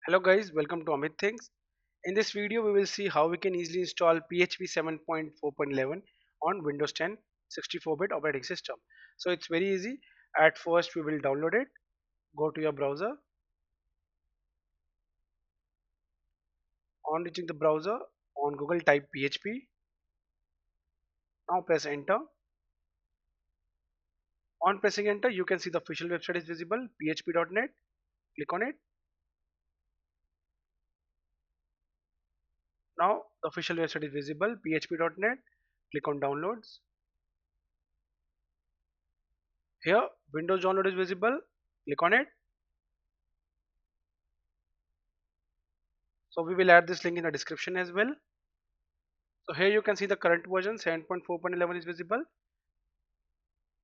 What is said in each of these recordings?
Hello guys, welcome to Amit Things. In this video we will see how we can easily install PHP 7.4.11 on Windows 10 64-bit operating system. So it's very easy. At first we will download it. Go to your browser. On reaching the browser, on Google type PHP. Now press enter. On pressing enter you can see the official website is visible, php.net. Click on it. Now the official website is visible, php.net. Click on downloads. Here Windows download is visible. Click on it. So we will add this link in the description as well. So here you can see the current version 7.4.11 is visible.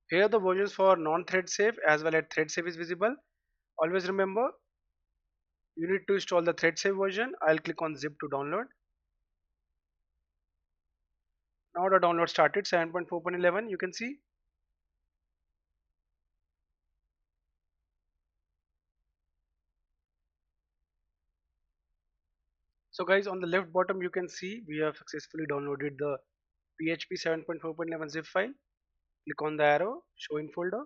Here the versions for non-thread safe as well as thread safe is visible. Always remember you need to install the thread safe version. I'll click on zip to download. Now the download started 7.4.11 you can see. So guys, on the left bottom you can see we have successfully downloaded the PHP 7.4.11 zip file. Click on the arrow, show in folder.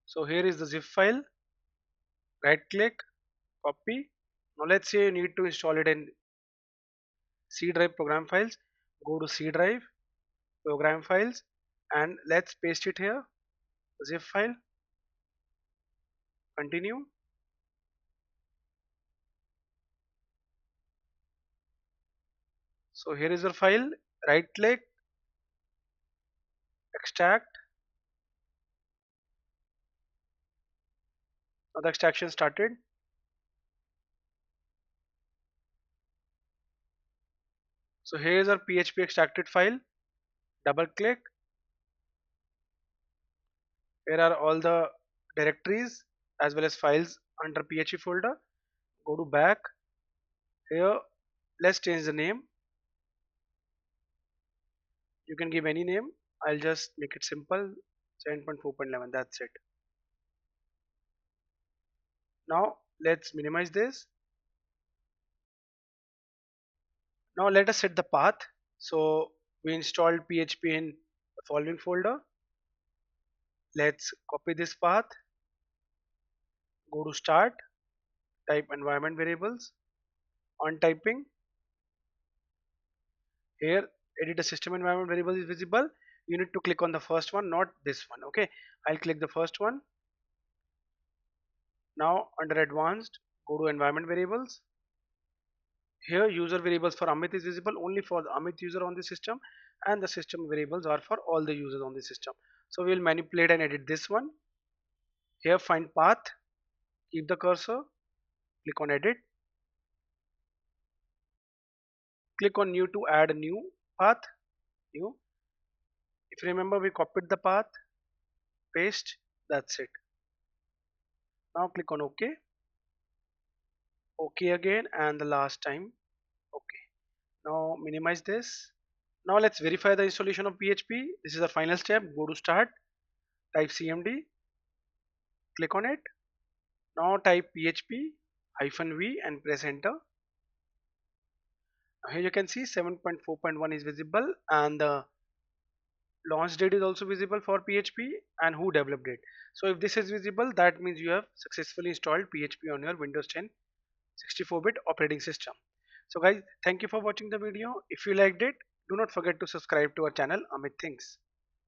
So here is the zip file. Right click, copy. Now let's say you need to install it in C drive program files. Go to C drive, program files, and let's paste it here. Zip file. Continue. So here is the file. Right click, extract. Now the extraction started. So here is our PHP extracted file. Double click. Here are all the directories as well as files under PHP folder. Go to back. Here let's change the name. You can give any name. I'll just make it simple. 7.4.11. That's it. Now let's minimize this. Now let us set the path. So we installed PHP in the following folder. Let's copy this path. Go to start. Type environment variables. On typing, here edit a system environment variable is visible. You need to click on the first one, not this one. Okay, I'll click the first one. Now under advanced, go to environment variables. Here user variables for Amit is visible only for the Amit user on the system, and the system variables are for all the users on the system. So we will manipulate and edit this one. Here find path, keep the cursor, click on edit, click on new to add a new path. New. If you remember, we copied the path, paste, that's it. Now click on OK, OK again, and the last time OK. Now minimize this. Now let's verify the installation of PHP. This is the final step. Go to start, type cmd, click on it. Now type php -v and press enter. Now here you can see 7.4.1 is visible, and the launch date is also visible for PHP and who developed it. So if this is visible, that means you have successfully installed PHP on your Windows 10 64-bit operating system. So guys, thank you for watching the video. If you liked it, do not forget to subscribe to our channel Amit Thinks.